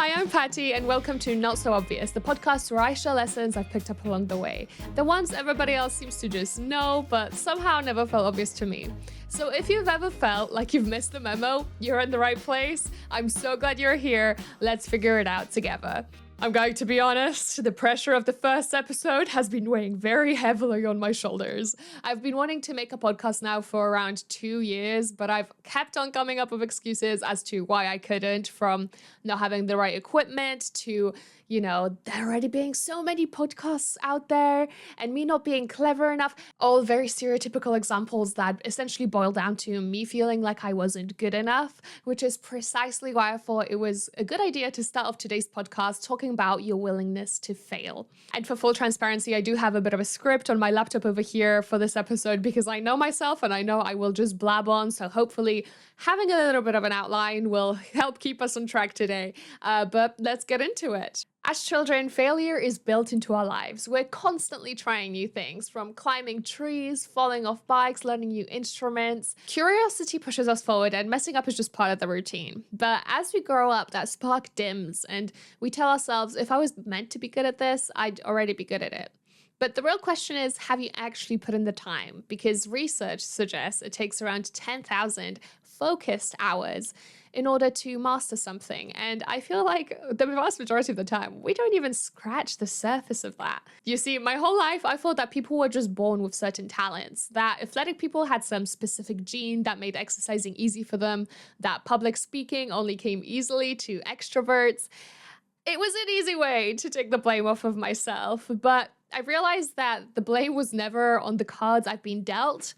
Hi, I'm Pati, and welcome to Not So Obvious, the podcast where I share lessons I've picked up along the way. The ones everybody else seems to just know, but somehow never felt obvious to me. So if you've ever felt like you've missed the memo, you're in the right place. I'm so glad you're here. Let's figure it out together. I'm going to be honest, the pressure of the first episode has been weighing very heavily on my shoulders. I've been wanting to make a podcast now for around 2 years, but I've kept on coming up with excuses as to why I couldn't, from not having the right equipment to, there already being so many podcasts out there and me not being clever enough. All very stereotypical examples that essentially boil down to me feeling like I wasn't good enough, which is precisely why I thought it was a good idea to start off today's podcast talking about your willingness to fail. And for full transparency, I do have a bit of a script on my laptop over here for this episode because I know myself and I know I will just blab on. So hopefully having a little bit of an outline will help keep us on track today. But let's get into it. As children, failure is built into our lives. We're constantly trying new things, from climbing trees, falling off bikes, learning new instruments. Curiosity pushes us forward, and messing up is just part of the routine. But as we grow up, that spark dims, and we tell ourselves, if I was meant to be good at this, I'd already be good at it. But the real question is, have you actually put in the time? Because research suggests it takes around 10,000 focused hours in order to master something. And I feel like the vast majority of the time, we don't even scratch the surface of that. You see, my whole life, I thought that people were just born with certain talents, that athletic people had some specific gene that made exercising easy for them, that public speaking only came easily to extroverts. It was an easy way to take the blame off of myself, but I realized that the blame was never on the cards I've been dealt.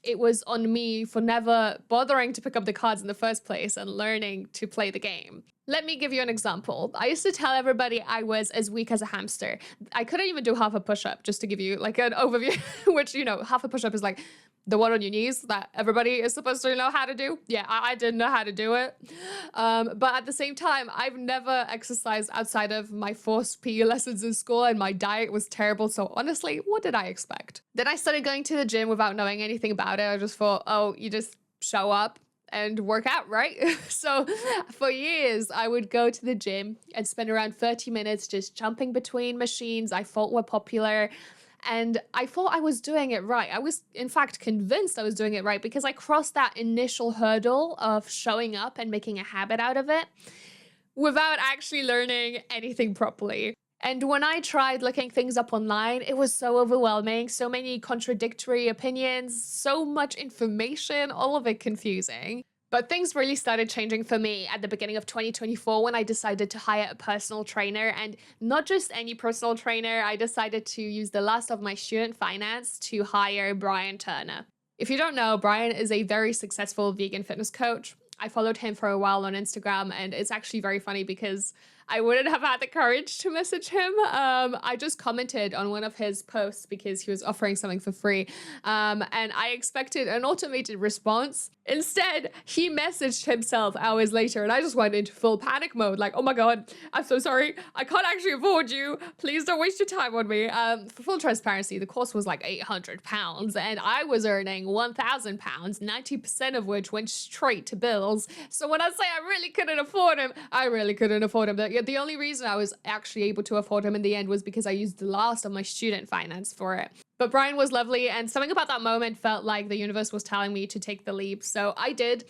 It was on me for never bothering to pick up the cards in the first place and learning to play the game. Let me give you an example. I used to tell everybody I was as weak as a hamster. I couldn't even do half a push-up, just to give you like an overview, which, half a push-up is like the one on your knees that everybody is supposed to know how to do. Yeah, I didn't know how to do it. But at the same time, I've never exercised outside of my forced PE lessons in school, and my diet was terrible. So honestly, what did I expect? Then I started going to the gym without knowing anything about it. I just thought, oh, you just show up and work out, right? So for years, I would go to the gym and spend around 30 minutes just jumping between machines I thought were popular. And I thought I was doing it right. I was, in fact, convinced I was doing it right because I crossed that initial hurdle of showing up and making a habit out of it without actually learning anything properly. And when I tried looking things up online, it was so overwhelming, so many contradictory opinions, so much information, all of it confusing. But things really started changing for me at the beginning of 2024 when I decided to hire a personal trainer, and not just any personal trainer. I decided to use the last of my student finance to hire Brian Turner. If you don't know, Brian is a very successful vegan fitness coach. I followed him for a while on Instagram, and it's actually very funny because I wouldn't have had the courage to message him. I just commented on one of his posts because he was offering something for free. And I expected an automated response. Instead, he messaged himself hours later, and I just went into full panic mode. Like, oh my God, I'm so sorry. I can't actually afford you. Please don't waste your time on me. For full transparency, the course was like £800 and I was earning £1,000, 90% of which went straight to bills. So when I say I really couldn't afford him, I really couldn't afford him. The only reason I was actually able to afford him in the end was because I used the last of my student finance for it. But Brian was lovely, and something about that moment felt like the universe was telling me to take the leap. So I did,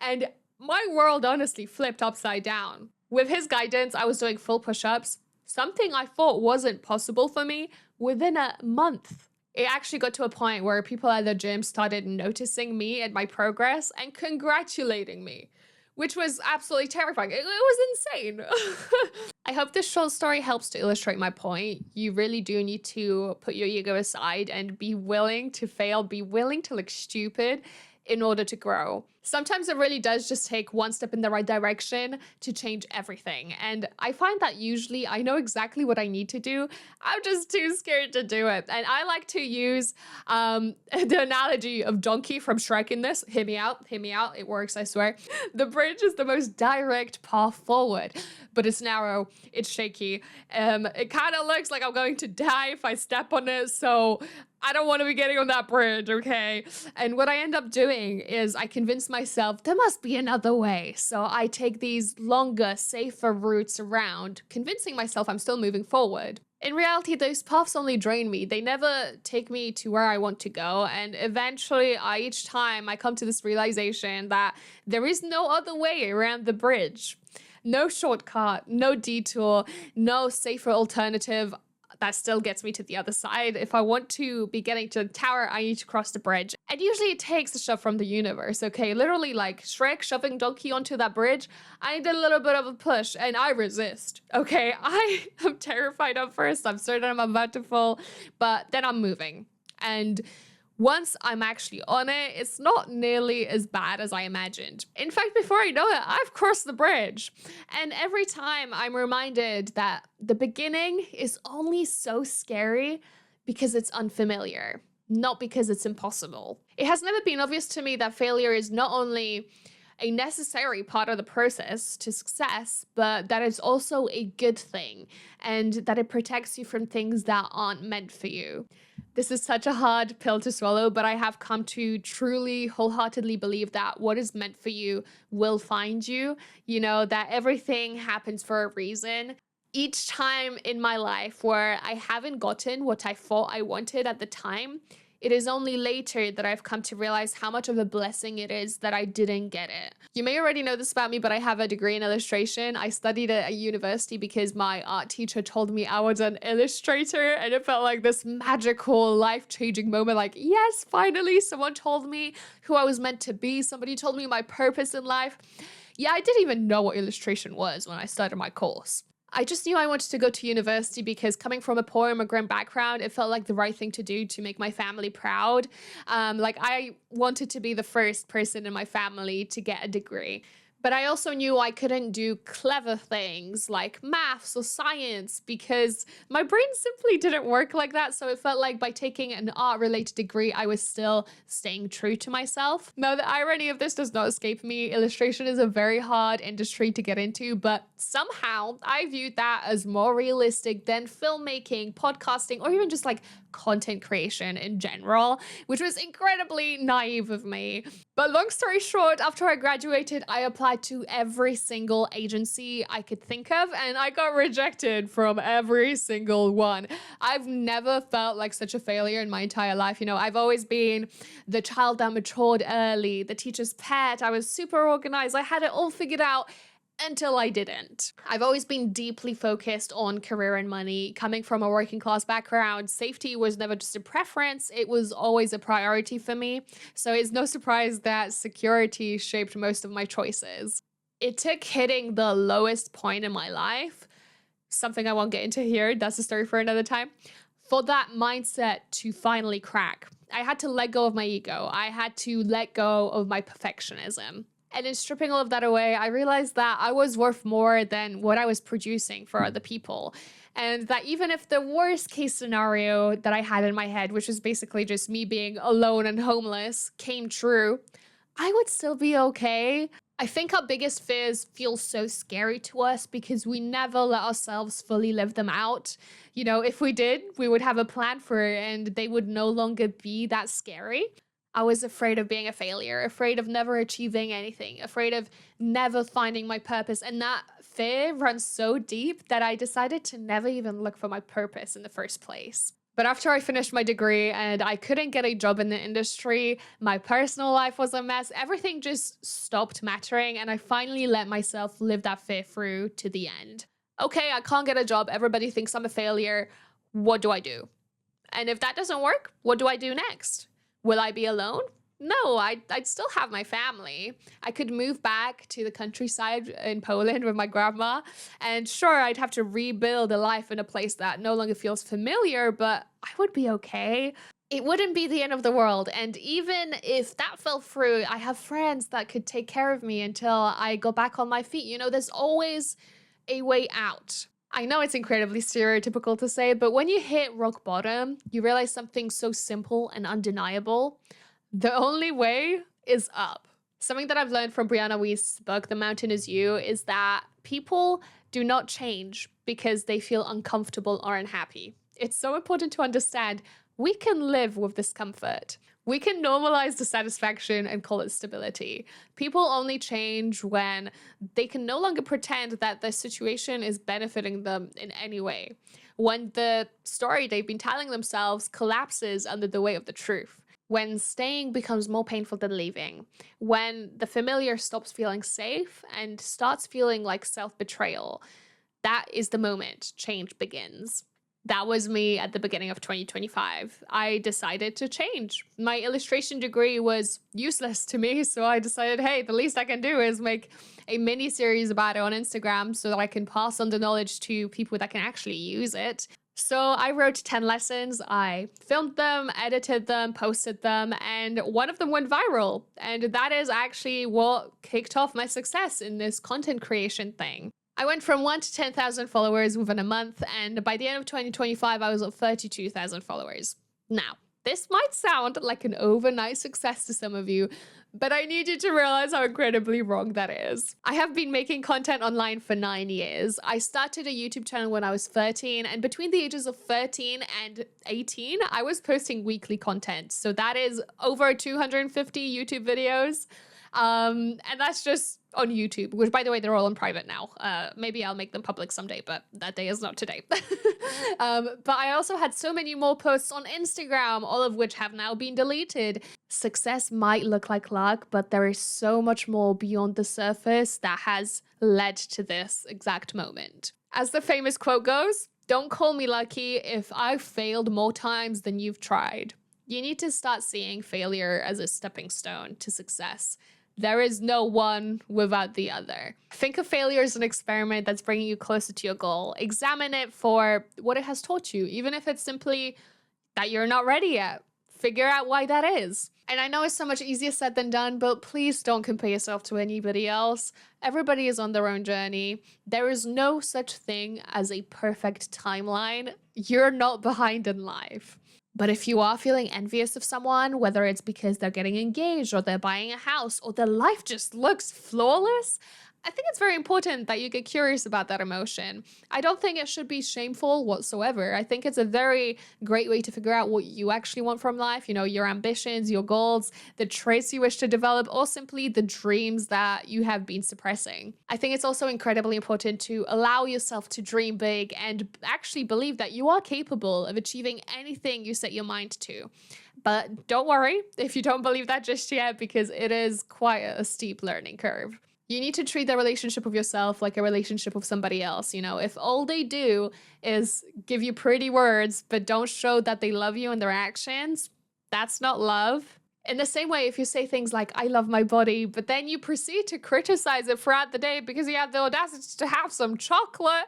and my world honestly flipped upside down. With his guidance, I was doing full push-ups, something I thought wasn't possible for me, within a month. It actually got to a point where people at the gym started noticing me and my progress and congratulating me, which was absolutely terrifying. It was insane. I hope this short story helps to illustrate my point. You really do need to put your ego aside and be willing to fail, be willing to look stupid in order to grow. Sometimes it really does just take one step in the right direction to change everything. And I find that usually I know exactly what I need to do. I'm just too scared to do it. And I like to use the analogy of donkey from Shrek in this. Hear me out, it works, I swear. The bridge is the most direct path forward. but it's narrow, it's shaky. It kind of looks like I'm going to die if I step on it, so I don't want to be getting on that bridge, okay? And what I end up doing is I convince myself there must be another way. So I take these longer, safer routes around, convincing myself I'm still moving forward. In reality, those paths only drain me. They never take me to where I want to go. And eventually, each time I come to this realization that there is no other way around the bridge. No shortcut, no detour, no safer alternative that still gets me to the other side. If I want to be getting to the tower, I need to cross the bridge. And usually it takes a shove from the universe, okay? Literally like Shrek shoving Donkey onto that bridge. I need a little bit of a push and I resist, okay? I am terrified at first. I'm certain I'm about to fall, but then I'm moving. And once I'm actually on it, it's not nearly as bad as I imagined. In fact, before I know it, I've crossed the bridge. And every time I'm reminded that the beginning is only so scary because it's unfamiliar, not because it's impossible. It has never been obvious to me that failure is not only a necessary part of the process to success, but that it's also a good thing and that it protects you from things that aren't meant for you. This is such a hard pill to swallow, but I have come to truly wholeheartedly believe that what is meant for you will find you, that everything happens for a reason. Each time in my life where I haven't gotten what I thought I wanted at the time, it is only later that I've come to realize how much of a blessing it is that I didn't get it. You may already know this about me, but I have a degree in illustration. I studied at a university because my art teacher told me I was an illustrator, and it felt like this magical, life-changing moment. Like, yes, finally, someone told me who I was meant to be. Somebody told me my purpose in life. Yeah, I didn't even know what illustration was when I started my course. I just knew I wanted to go to university because coming from a poor immigrant background, it felt like the right thing to do to make my family proud. I wanted to be the first person in my family to get a degree. But I also knew I couldn't do clever things like maths or science because my brain simply didn't work like that. So it felt like by taking an art-related degree, I was still staying true to myself. Now, the irony of this does not escape me. Illustration is a very hard industry to get into, but somehow I viewed that as more realistic than filmmaking, podcasting, or even just like content creation in general, which was incredibly naive of me. But long story short, after I graduated, I applied to every single agency I could think of, and I got rejected from every single one. I've never felt like such a failure in my entire life. I've always been the child that matured early, the teacher's pet. I was super organized. I had it all figured out. Until I didn't. I've always been deeply focused on career and money. Coming from a working class background, safety was never just a preference, it was always a priority for me. So it's no surprise that security shaped most of my choices. It took hitting the lowest point in my life, something I won't get into here, that's a story for another time, for that mindset to finally crack. I had to let go of my ego. I had to let go of my perfectionism. And in stripping all of that away, I realized that I was worth more than what I was producing for other people. And that even if the worst case scenario that I had in my head, which was basically just me being alone and homeless, came true, I would still be okay. I think our biggest fears feel so scary to us because we never let ourselves fully live them out. If we did, we would have a plan for it and they would no longer be that scary. I was afraid of being a failure, afraid of never achieving anything, afraid of never finding my purpose. And that fear runs so deep that I decided to never even look for my purpose in the first place. But after I finished my degree and I couldn't get a job in the industry, my personal life was a mess, everything just stopped mattering, and I finally let myself live that fear through to the end. Okay, I can't get a job, everybody thinks I'm a failure, what do I do? And if that doesn't work, what do I do next? Will I be alone? No, I'd still have my family. I could move back to the countryside in Poland with my grandma. And sure, I'd have to rebuild a life in a place that no longer feels familiar, but I would be okay. It wouldn't be the end of the world. And even if that fell through, I have friends that could take care of me until I go back on my feet. There's always a way out. I know it's incredibly stereotypical to say, but when you hit rock bottom, you realize something so simple and undeniable. The only way is up. Something that I've learned from Brianna Wiest's book, The Mountain Is You, is that people do not change because they feel uncomfortable or unhappy. It's so important to understand we can live with discomfort. We can normalize dissatisfaction and call it stability. People only change when they can no longer pretend that the situation is benefiting them in any way. When the story they've been telling themselves collapses under the weight of the truth. When staying becomes more painful than leaving. When the familiar stops feeling safe and starts feeling like self-betrayal. That is the moment change begins. That was me at the beginning of 2025. I decided to change. My illustration degree was useless to me, so I decided, hey, the least I can do is make a mini series about it on Instagram so that I can pass on the knowledge to people that can actually use it. So I wrote 10 lessons, I filmed them, edited them, posted them, and one of them went viral. And that is actually what kicked off my success in this content creation thing. I went from 1 to 10,000 followers within a month, and by the end of 2025, I was at 32,000 followers. Now, this might sound like an overnight success to some of you, but I need you to realize how incredibly wrong that is. I have been making content online for 9 years. I started a YouTube channel when I was 13, and between the ages of 13 and 18, I was posting weekly content. So that is over 250 YouTube videos. And that's just on YouTube, which, by the way, they're all on private now. Maybe I'll make them public someday, but that day is not today. But I also had so many more posts on Instagram, all of which have now been deleted. Success might look like luck, but there is so much more beyond the surface that has led to this exact moment. As the famous quote goes, "Don't call me lucky if I've failed more times than you've tried." You need to start seeing failure as a stepping stone to success. There is no one without the other. Think of failure as an experiment that's bringing you closer to your goal. Examine it for what it has taught you, even if it's simply that you're not ready yet. Figure out why that is. And I know it's so much easier said than done, but please don't compare yourself to anybody else. Everybody is on their own journey. There is no such thing as a perfect timeline. You're not behind in life. But if you are feeling envious of someone, whether it's because they're getting engaged or they're buying a house or their life just looks flawless, I think it's very important that you get curious about that emotion. I don't think it should be shameful whatsoever. I think it's a very great way to figure out what you actually want from life, you know, your ambitions, your goals, the traits you wish to develop, or simply the dreams that you have been suppressing. I think it's also incredibly important to allow yourself to dream big and actually believe that you are capable of achieving anything you set your mind to. But don't worry if you don't believe that just yet, because it is quite a steep learning curve. You need to treat the relationship with yourself like a relationship with somebody else. You know, if all they do is give you pretty words, but don't show that they love you in their actions, that's not love. In the same way, if you say things like, "I love my body," but then you proceed to criticize it throughout the day because you have the audacity to have some chocolate,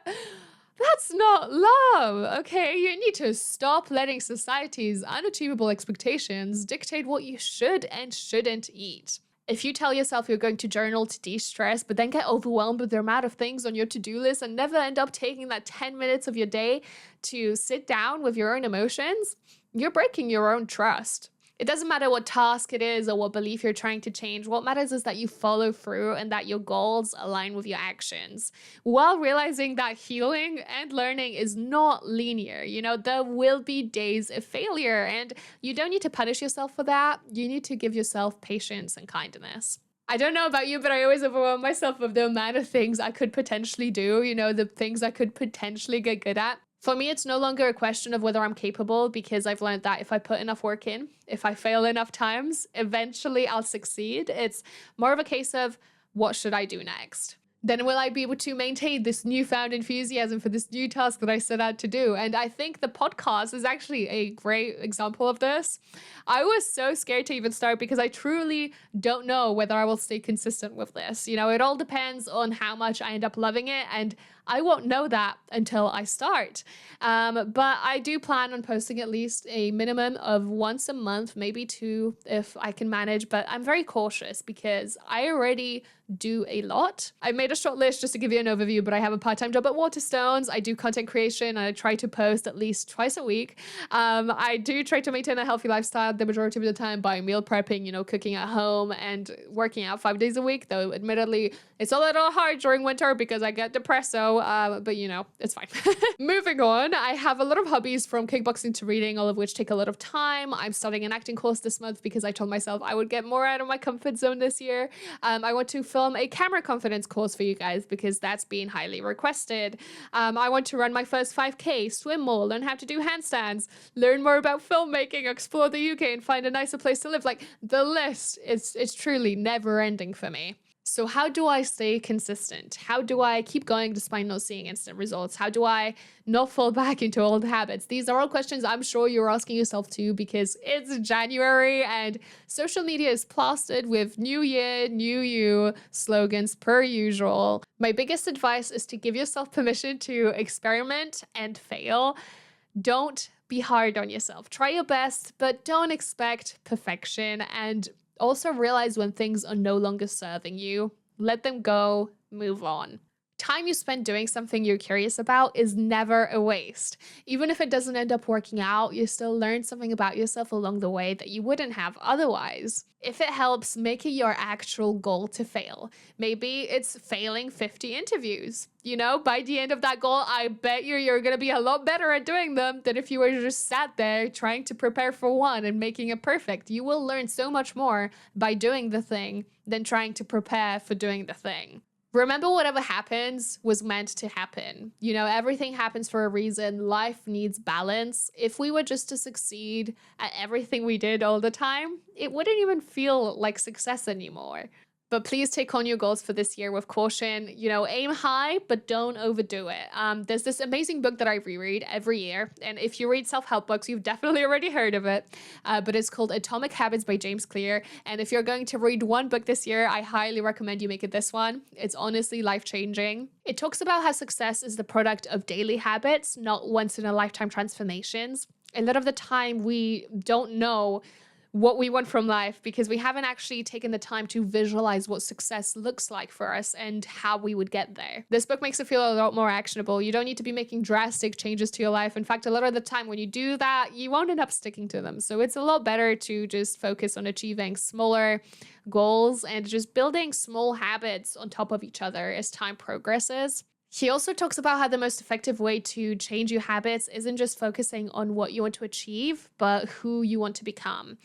that's not love, okay? You need to stop letting society's unachievable expectations dictate what you should and shouldn't eat. If you tell yourself you're going to journal to de-stress, but then get overwhelmed with the amount of things on your to-do list and never end up taking that 10 minutes of your day to sit down with your own emotions, you're breaking your own trust. It doesn't matter what task it is or what belief you're trying to change. What matters is that you follow through and that your goals align with your actions, while realizing that healing and learning is not linear. You know, there will be days of failure, and you don't need to punish yourself for that. You need to give yourself patience and kindness. I don't know about you, but I always overwhelm myself with the amount of things I could potentially do, you know, the things I could potentially get good at. For me, it's no longer a question of whether I'm capable, because I've learned that if I put enough work in, if I fail enough times, eventually I'll succeed. It's more of a case of, what should I do next? Then will I be able to maintain this newfound enthusiasm for this new task that I set out to do? And I think the podcast is actually a great example of this. I was so scared to even start because I truly don't know whether I will stay consistent with this. You know, it all depends on how much I end up loving it, and I won't know that until I start. But I do plan on posting at least a minimum of once a month, maybe two if I can manage. But I'm very cautious because I already do a lot. I made a short list just to give you an overview, but I have a part-time job at Waterstones. I do content creation and I try to post at least twice a week. I do try to maintain a healthy lifestyle the majority of the time by meal prepping, cooking at home and working out 5 days a week, though admittedly it's a little hard during winter because I get depresso, but it's fine. Moving on, I have a lot of hobbies from kickboxing to reading, all of which take a lot of time. I'm starting an acting course this month because I told myself I would get more out of my comfort zone this year. I want to film a camera confidence course for you guys because that's been highly requested. I want to run my first 5K, swim more, learn how to do handstands, learn more about filmmaking, explore the UK and find a nicer place to live. Like, the list is truly never ending for me. So how do I stay consistent? How do I keep going despite not seeing instant results? How do I not fall back into old habits? These are all questions I'm sure you're asking yourself too, because it's January and social media is plastered with New Year, New You slogans per usual. My biggest advice is to give yourself permission to experiment and fail. Don't be hard on yourself. Try your best, but don't expect perfection. And also realize when things are no longer serving you. Let them go, move on. Time you spend doing something you're curious about is never a waste. Even if it doesn't end up working out, you still learn something about yourself along the way that you wouldn't have otherwise. If it helps, make it your actual goal to fail. Maybe it's failing 50 interviews. By the end of that goal, I bet you're going to be a lot better at doing them than if you were just sat there trying to prepare for one and making it perfect. You will learn so much more by doing the thing than trying to prepare for doing the thing. Remember, whatever happens was meant to happen. Everything happens for a reason. Life needs balance. If we were just to succeed at everything we did all the time, it wouldn't even feel like success anymore. But please take on your goals for this year with caution. Aim high, but don't overdo it. There's this amazing book that I reread every year. And if you read self-help books, you've definitely already heard of it. But it's called Atomic Habits by James Clear. And if you're going to read one book this year, I highly recommend you make it this one. It's honestly life-changing. It talks about how success is the product of daily habits, not once-in-a-lifetime transformations. A lot of the time, we don't know what we want from life because we haven't actually taken the time to visualize what success looks like for us and how we would get there. This book makes it feel a lot more actionable. You don't need to be making drastic changes to your life. In fact, a lot of the time when you do that, you won't end up sticking to them. So it's a lot better to just focus on achieving smaller goals and just building small habits on top of each other as time progresses. He also talks about how the most effective way to change your habits isn't just focusing on what you want to achieve, but who you want to become.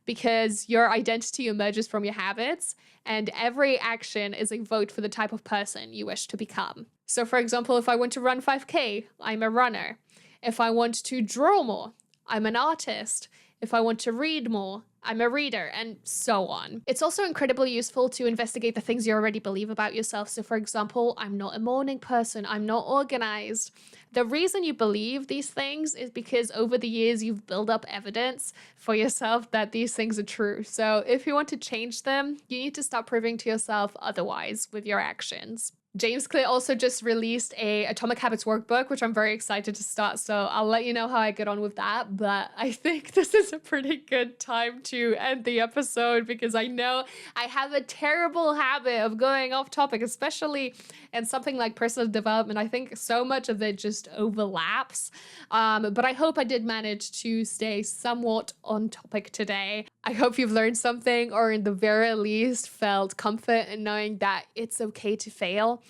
Because your identity emerges from your habits, and every action is a vote for the type of person you wish to become. So for example, if I want to run 5K, I'm a runner. If I want to draw more, I'm an artist. If I want to read more, I'm a reader, and so on. It's also incredibly useful to investigate the things you already believe about yourself. So for example, I'm not a morning person, I'm not organized. The reason you believe these things is because over the years you've built up evidence for yourself that these things are true. So if you want to change them, you need to start proving to yourself otherwise with your actions. James Clear also just released a Atomic Habits workbook, which I'm very excited to start. So I'll let you know how I get on with that. But I think this is a pretty good time to end the episode because I know I have a terrible habit of going off topic, especially in something like personal development. I think so much of it just overlaps. But I hope I did manage to stay somewhat on topic today. I hope you've learned something, or in the very least felt comfort in knowing that it's okay to fail.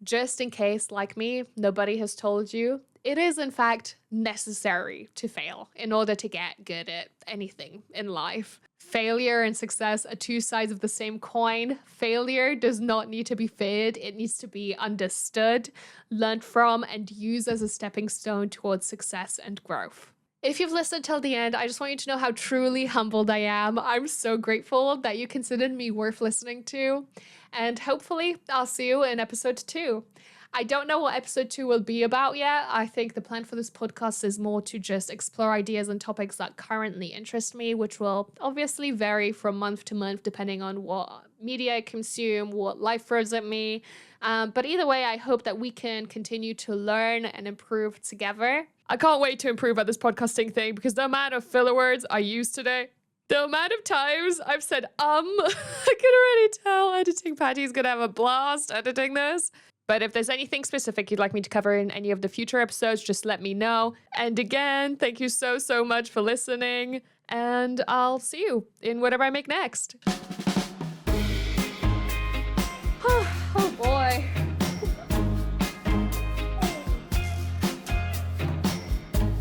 Just in case, like me, nobody has told you, it is in fact necessary to fail in order to get good at anything in life. Failure and success are two sides of the same coin. Failure does not need to be feared. It needs to be understood, learned from, and used as a stepping stone towards success and growth. If you've listened till the end, I just want you to know how truly humbled I am. I'm so grateful that you considered me worth listening to. And hopefully I'll see you in episode 2. I don't know what episode 2 will be about yet. I think the plan for this podcast is more to just explore ideas and topics that currently interest me, which will obviously vary from month to month depending on what media I consume, what life throws at me. But either way, I hope that we can continue to learn and improve together. I can't wait to improve at this podcasting thing because the amount of filler words I used today, The amount of times I've said, I can already tell editing Patty's gonna have a blast editing this. But if there's anything specific you'd like me to cover in any of the future episodes, just let me know. And again, thank you so, so much for listening. And I'll see you in whatever I make next. Oh boy.